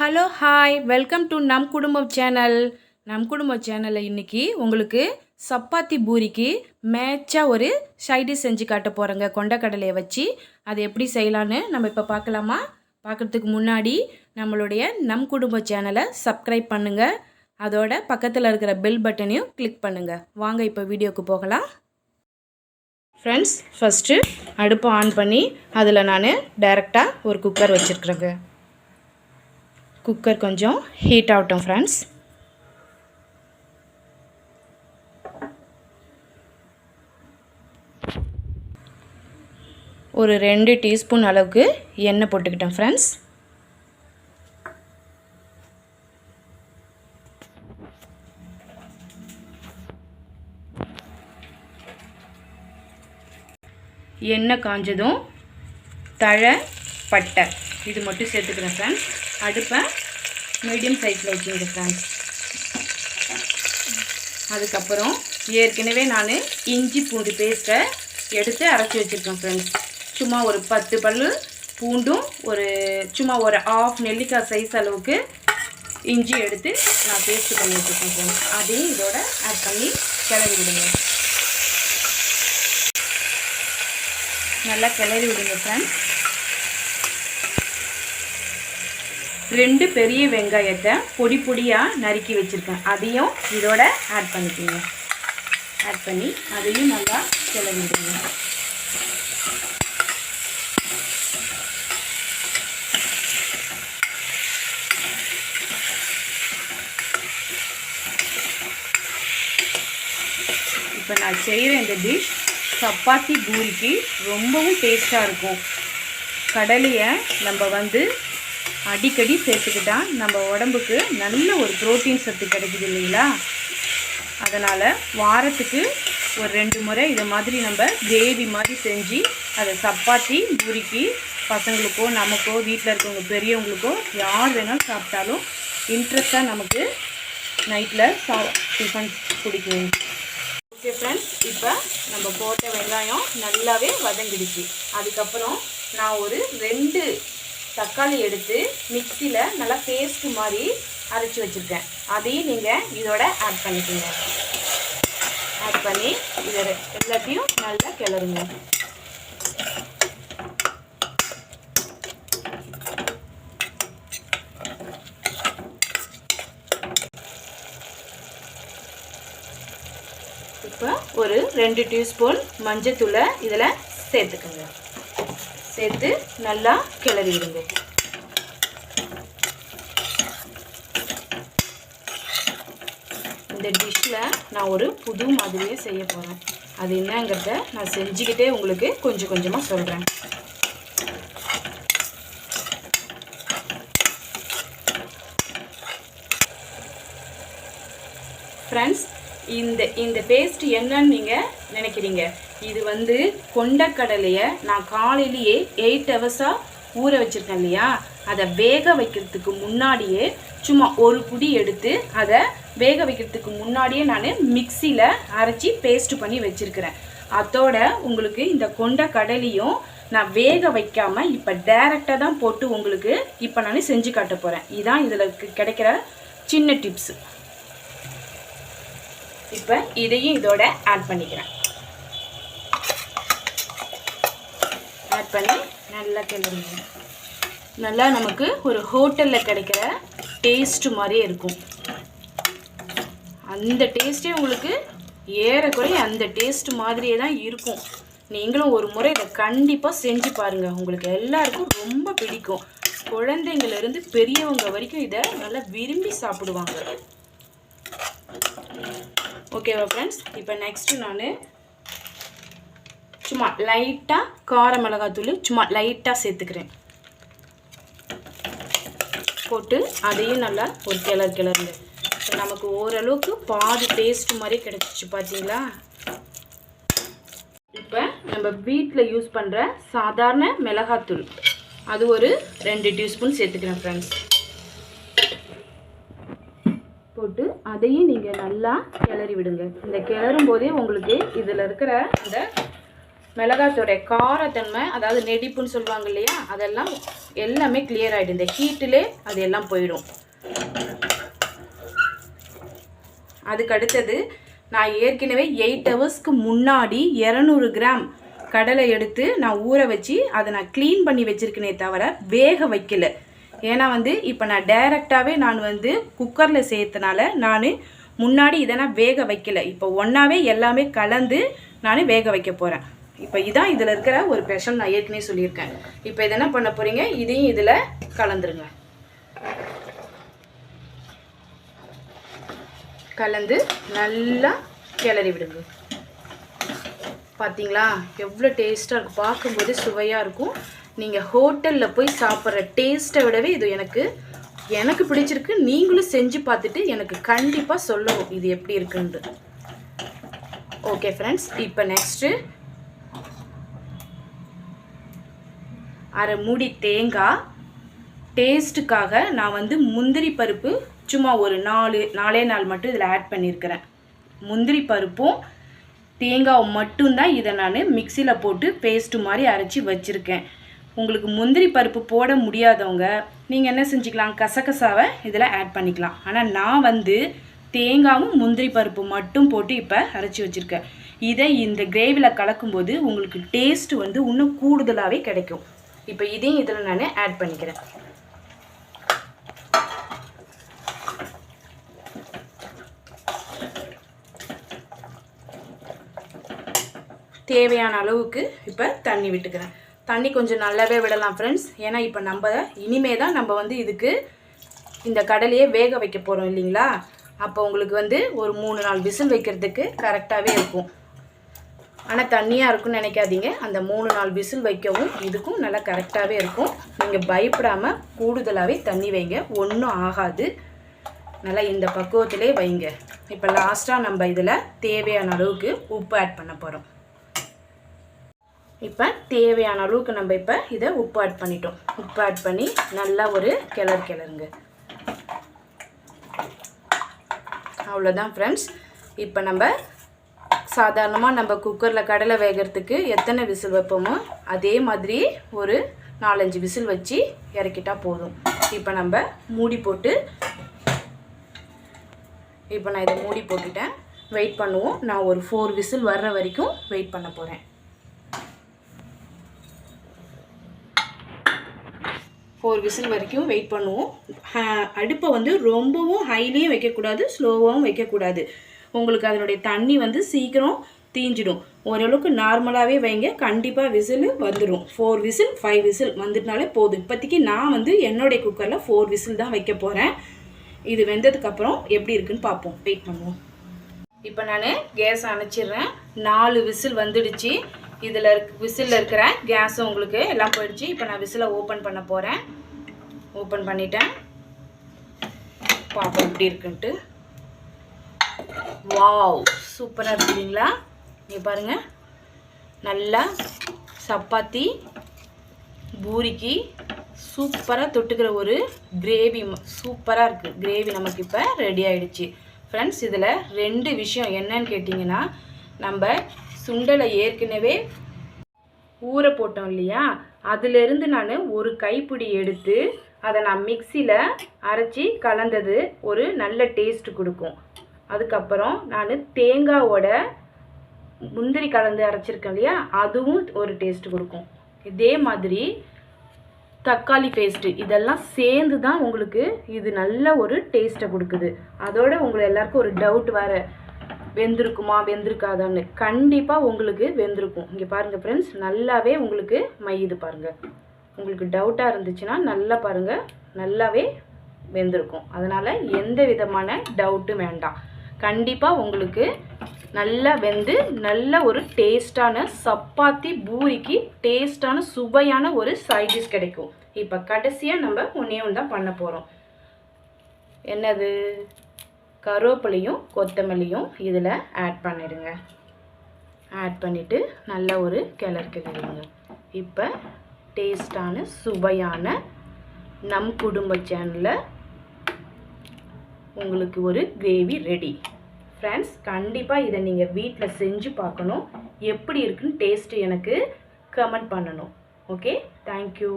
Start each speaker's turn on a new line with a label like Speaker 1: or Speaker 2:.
Speaker 1: Hello hi welcome to நம் குடும்பம் channel. நம் குடும்பம் சேனலில் இன்றைக்கி உங்களுக்கு சப்பாத்தி பூரிக்கு மேட்சாக ஒரு சைடிஷ் செஞ்சு காட்ட போகிறேங்க. கொண்டக்கடலையை வச்சு அது எப்படி செய்யலான்னு நம்ம இப்போ பார்க்கலாமா? பார்க்குறதுக்கு முன்னாடி நம்மளுடைய நம் குடும்பம் சேனலை சப்ஸ்கிரைப் பண்ணுங்கள். அதோட பக்கத்தில் இருக்கிற பெல் பட்டனையும் கிளிக் பண்ணுங்கள். வாங்க இப்போ வீடியோக்கு போகலாம். ஃப்ரெண்ட்ஸ், ஃபஸ்ட்டு அடுப்பை ஆன் பண்ணி அதில் நான் டைரெக்டாக ஒரு குக்கர் வச்சுருக்குறேங்க. குக்கர் கொஞ்சம் ஹீட் ஆகட்டும் ஃப்ரெண்ட்ஸ். ஒரு 2 டீஸ்பூன் அளவுக்கு எண்ணெய் போட்டுக்கிட்டேன் ஃப்ரெண்ட்ஸ். எண்ணெய் காஞ்சதும் தழை பட்டை இது மட்டும் சேர்த்துக்கிறேன் ஃப்ரெண்ட்ஸ். அடுப்பை மீடியம் சைஸில் வச்சுங்க ஃப்ரெண்ட்ஸ். அதுக்கப்புறம் ஏற்கனவே நான் இஞ்சி பூண்டு பேஸ்ட்டை எடுத்து அரைச்சி வச்சுருக்கேன் ஃப்ரெண்ட்ஸ். சும்மா ஒரு 10 பல் பூண்டும் சும்மா ஒரு ஆஃப் நெல்லிக்காய் சைஸ் அளவுக்கு இஞ்சி எடுத்து நான் பேஸ்ட்டு பண்ணி வச்சுருக்கேன் ஃப்ரெண்ட்ஸ். அதையும் இதோட ஆட் பண்ணி கிளறி விடுங்க. நல்லா கிளறி விடுங்க ஃப்ரெண்ட்ஸ். 2 பெரிய வெங்காயத்தை பொடி பொடியாக நறுக்கி வச்சுருக்கேன். அதையும் இதோட ஆட் பண்ணிக்கோங்க. ஆட் பண்ணி அதையும் நல்லா கிளறி விடுங்க. இப்போ நான் செய்கிற இந்த டிஷ் சப்பாத்தி பூரிக்கு ரொம்பவும் டேஸ்ட்டாக இருக்கும். கடலையை நம்ம அடிக்கடி சேர்த்துக்கிட்டா நம்ம உடம்புக்கு நல்ல ஒரு புரோட்டீன் சத்து கிடைக்குது இல்லைங்களா? அதனால் வாரத்துக்கு ஒரு 2 முறை இதை மாதிரி நம்ம கிரேவி மாதிரி செஞ்சு அதை சப்பாத்தி பூரிக்கு பசங்களுக்கோ நமக்கோ வீட்டில் இருக்கவங்க பெரியவங்களுக்கோ யார் வேணாலும் சாப்பிட்டாலும் இன்ட்ரெஸ்ட்டாக நமக்கு நைட்டில் டிஃபன் பிடிக்கும். ஓகே ஃப்ரெண்ட்ஸ், இப்போ நம்ம போட்ட வெங்காயம் நல்லாவே வதங்கிடுச்சு. அதுக்கப்புறம் நான் ஒரு 2 தக்காளி எடுத்து மிக்சியில் நல்லா பேஸ்ட்டு மாதிரி அரைச்சி வச்சுருக்கேன். அதையும் நீங்கள் இதோட ஆட் பண்ணிக்கோங்க. ஆட் பண்ணி இதை எல்லாத்தையும் நல்லா கிளறுங்க. இப்போ ஒரு 2 டீஸ்பூன் மஞ்சத்தூளை இதில் சேர்த்துக்கோங்க. சேர்த்து நல்லா கிளறி விடுங்க. இந்த டிஷ்ஷில் நான் ஒரு புது மாதிரியே செய்ய போகிறேன். அது என்னங்கிறத நான் செஞ்சுக்கிட்டே உங்களுக்கு கொஞ்சம் கொஞ்சமாக சொல்கிறேன். ஃப்ரெண்ட்ஸ், இந்த பேஸ்ட் என்னன்னு நீங்கள் நினைக்கிறீங்க? இது கொண்டக்கடலையை நான் காலையிலேயே 8 ஹவர்ஸாக ஊற வச்சுருக்கேன் இல்லையா? அதை வேக வைக்கிறதுக்கு முன்னாடியே சும்மா ஒரு புடி எடுத்து அதை வேக வைக்கிறதுக்கு முன்னாடியே நான் மிக்சியில் அரைச்சி பேஸ்ட் பண்ணி வச்சுருக்கிறேன். அதோட உங்களுக்கு இந்த கொண்டக்கடலையும் நான் வேக வைக்காமல் இப்போ டைரெக்டாக தான் போட்டு உங்களுக்கு இப்போ நான் செஞ்சு காட்ட போகிறேன். இதுதான் இதில் கிடைக்கிற சின்ன டிப்ஸு. இப்போ இதையும் இதோட ஆட் பண்ணிக்கிறேன். ஆட் பண்ணி நல்லா கிளறுங்க. நல்லா நமக்கு ஒரு ஹோட்டலில் கிடைக்கிற டேஸ்ட்டு மாதிரியே இருக்கும். அந்த டேஸ்ட்டே உங்களுக்கு ஏறக்குறைய அந்த டேஸ்ட் மாதிரியே தான் இருக்கும். நீங்களும் ஒரு முறை இதை கண்டிப்பாக செஞ்சு பாருங்கள். உங்களுக்கு எல்லாருக்கும் ரொம்ப பிடிக்கும். குழந்தைங்கள்லேருந்து பெரியவங்க வரைக்கும் இதை நல்லா விரும்பி சாப்பிடுவாங்க. ஓகேவா ஃப்ரெண்ட்ஸ்? இப்போ நெக்ஸ்ட்டு நான் சும்மா லைட்டாக கார மிளகாத்தூள் சும்மா லைட்டாக சேர்த்துக்கிறேன். போட்டு அதையும் நல்லா ஒரு கிளறுங்க. இப்போ நமக்கு ஓரளவுக்கு பாதி பேஸ்ட் மாதிரி கிடச்சிச்சு பார்த்தீங்களா? இப்போ நம்ம வீட்டில் யூஸ் பண்ணுற சாதாரண மிளகாத்தூள் அது ஒரு 2 டீஸ்பூன் சேர்த்துக்கிறேன் ஃப்ரெண்ட்ஸ். போட்டு அதையும் நீங்கள் நல்லா கிளறி விடுங்க. இந்த கிளறும் போதே உங்களுக்கு இதில் இருக்கிற அந்த மிளகாத்தோட காரத்தன்மை, அதாவது நெடிப்புன்னு சொல்லுவாங்க இல்லையா, அதெல்லாம் எல்லாமே கிளியர் ஆகிடும். இந்த ஹீட்டிலே அது எல்லாம் போயிடும். அதுக்கு அடுத்தது நான் ஏற்கனவே 8 ஹவர்ஸ்க்கு முன்னாடி 200 கிராம் கடலை எடுத்து நான் ஊற வச்சு அதை நான் க்ளீன் பண்ணி வச்சுருக்கேனே தவிர வேக வைக்கல. ஏன்னா இப்போ நான் டைரெக்டாகவே நான் குக்கரில் சேர்த்தனால நான் முன்னாடி இதை நான் வேக வைக்கல. இப்போ ஒன்றாவே எல்லாமே கலந்து நான் வேக வைக்க போகிறேன். இப்போ இதான் இதில் இருக்கிற ஒரு ஸ்பெஷல். நான் ஏற்கனவே சொல்லியிருக்கேன். இப்போ இதை என்ன பண்ண போகிறீங்க, இதையும் இதில் கலந்துருங்க. கலந்து நல்லா கிளறி விடுங்க. பார்த்தீங்களா எவ்வளோ டேஸ்ட்டாக இருக்கும், பார்க்கும்போது சுவையாக இருக்கும். நீங்கள் ஹோட்டலில் போய் சாப்பிட்ற டேஸ்ட்டை விடவே இது எனக்கு பிடிச்சிருக்கு. நீங்களும் செஞ்சு பார்த்துட்டு எனக்கு கண்டிப்பாக சொல்லணும் இது எப்படி இருக்குன்ட்டு. ஓகே ஃப்ரெண்ட்ஸ், இப்போ நெக்ஸ்ட்டு அரை மூடி தேங்காய் டேஸ்ட்டுக்காக நான் முந்திரி பருப்பு சும்மா ஒரு 4 மட்டும் இதில் ஆட் பண்ணியிருக்கிறேன். முந்திரி பருப்பும் தேங்காவும் மட்டும்தான் இதை நான் மிக்சியில் போட்டு பேஸ்ட்டு மாதிரி அரைச்சி வச்சுருக்கேன். உங்களுக்கு முந்திரி பருப்பு போட முடியாதவங்க நீங்கள் என்ன செஞ்சுக்கலாம், கசகசாவை இதில் ஆட் பண்ணிக்கலாம். ஆனால் நான் தேங்காவும் முந்திரி பருப்பு மட்டும் போட்டு இப்போ அரைச்சி வச்சுருக்கேன். இதை இந்த கிரேவியில் கலக்கும்போது உங்களுக்கு டேஸ்ட்டு இன்னும் கூடுதலாகவே கிடைக்கும். இப்போ இதையும் இதில் நான் ஆட் பண்ணிக்கிறேன். தேவையான அளவுக்கு இப்போ தண்ணி விட்டுக்கிறேன். தண்ணி கொஞ்சம் நல்லாவே விடலாம் ஃப்ரெண்ட்ஸ். ஏன்னா இப்போ இனிமே தான் நம்ம இதுக்கு இந்த கடலையே வேக வைக்க போகிறோம் இல்லைங்களா. அப்போ உங்களுக்கு ஒரு 3-4 விசில் வைக்கிறதுக்கு கரெக்டாகவே இருக்கும். ஆனால் தண்ணியாக இருக்குன்னு நினைக்காதீங்க. அந்த 3-4 விசில் வைக்கவும் இதுக்கும் நல்லா கரெக்டாகவே இருக்கும். நீங்கள் பயப்படாமல் கூடுதலாகவே தண்ணி வைங்க, ஒன்றும் ஆகாது. நல்லா இந்த பக்குவத்திலே வைங்க. இப்போ லாஸ்ட்டாக நம்ம இதில் தேவையான அளவுக்கு உப்பு ஆட் பண்ண போகிறோம். இப்போ தேவையான அளவுக்கு நம்ம இப்போ இதை உப்பு ஆட் பண்ணிட்டோம். உப்பு ஆட் பண்ணி நல்லா ஒரு கிளறுங்க. அவ்வளோதான் ஃப்ரெண்ட்ஸ். இப்போ நம்ம சாதாரணமாக நம்ம குக்கரில் கடலை வேகிறதுக்கு எத்தனை விசில் வைப்போமோ அதே மாதிரி ஒரு 4-5 விசில் வச்சு இறக்கிட்டால் போதும். இப்போ நம்ம மூடி போட்டு இப்போ நான் இதை மூடி போட்டுட்டேன். வெயிட் பண்ணுவோம். நான் ஒரு 4 விசில் வர்ற வரைக்கும் வெயிட் பண்ண போகிறேன். 4 விசில் வரைக்கும் வெயிட் பண்ணுவோம். அடுப்பை ரொம்பவும் ஹைலையும் வைக்கக்கூடாது, ஸ்லோவாகவும் வைக்கக்கூடாது. உங்களுக்கு அதனுடைய தண்ணி சீக்கிரம் தீஞ்சிடும். ஓரளவுக்கு நார்மலாகவே வைங்க, கண்டிப்பாக விசில் வந்துடும். 4 விசில் 5 விசில் வந்துட்டாலே போதும். இப்போதைக்கு நான் என்னுடைய குக்கரில் 4 விசில் தான் வைக்க போகிறேன். இது வெந்ததுக்கப்புறம் எப்படி இருக்குன்னு பார்ப்போம். வெயிட் பண்ணுவோம். இப்போ நான் கேஸ் அணைச்சிடுறேன். 4 விசில் வந்துடுச்சு. இதில் விசிலில் இருக்கிற கேஸும் உங்களுக்கு எல்லாம் போயிடுச்சு. இப்போ நான் விசிலை ஓப்பன் பண்ண போகிறேன். ஓப்பன் பண்ணிட்டேன். பார்ப்போம் எப்படி இருக்குன்ட்டு. வாவ், சூப்பராக இருக்கு இல்லைங்களா. நீங்கள் பாருங்கள், நல்லா சப்பாத்தி பூரிக்கு சூப்பராக தொட்டுக்கிற ஒரு கிரேவி சூப்பராக இருக்குது. கிரேவி நமக்கு இப்போ ரெடி ஆகிடுச்சு ஃப்ரெண்ட்ஸ். இதில் 2 விஷயம் என்னன்னு கேட்டிங்கன்னா, நம்ம சுண்டலை ஏற்கனவே ஊற போட்டோம் இல்லையா, அதிலிருந்து நான் ஒரு கைப்பிடி எடுத்து அதை நான் மிக்சியில் அரைச்சி கலந்தது ஒரு நல்ல டேஸ்ட்டு கொடுக்கும். அதுக்கப்புறம் நான் தேங்காவோட முந்திரி கலந்து அரைச்சிருக்கேன் இல்லையா, அதுவும் ஒரு டேஸ்ட்டு கொடுக்கும். இதே மாதிரி தக்காளி பேஸ்ட்டு இதெல்லாம் சேர்ந்து தான் உங்களுக்கு இது நல்ல ஒரு டேஸ்ட்டை கொடுக்குது. அதோட உங்களை எல்லாருக்கும் ஒரு டவுட் வேறு, வெந்திருக்குமா வெந்திருக்காதான்னு. கண்டிப்பாக உங்களுக்கு வெந்திருக்கும். இங்கே பாருங்கள் ஃப்ரெண்ட்ஸ், நல்லாவே உங்களுக்கு மையுது பாருங்கள். உங்களுக்கு டவுட்டாக இருந்துச்சுன்னா நல்லா பாருங்கள், நல்லாவே வெந்திருக்கும். அதனால் எந்த விதமான டவுட்டும் வேண்டாம். கண்டிப்பாக உங்களுக்கு நல்லா வெந்து நல்ல ஒரு டேஸ்டான சப்பாத்தி பூரிக்கு டேஸ்டான சுவையான ஒரு சைட் டிஷ் கிடைக்கும். இப்போ கடைசியாக நம்ம ஒன்றே தான் பண்ண போகிறோம். என்னது, கருவேப்பிலையும் கொத்தமல்லியும் இதில் ஆட் பண்ணிடுங்க. ஆட் பண்ணிவிட்டு நல்ல ஒரு கிளறுங்க. இப்போ டேஸ்டான சுவையான நம் குடும்ப சேனலில் உங்களுக்கு ஒரு கிரேவி ரெடி. ஃப்ரெண்ட்ஸ், கண்டிப்பாக இதை நீங்கள் வீட்டில் செஞ்சு பார்க்கணும். எப்படி இருக்குன்னு டேஸ்ட்டு எனக்கு கமெண்ட் பண்ணணும். Okay, thank you.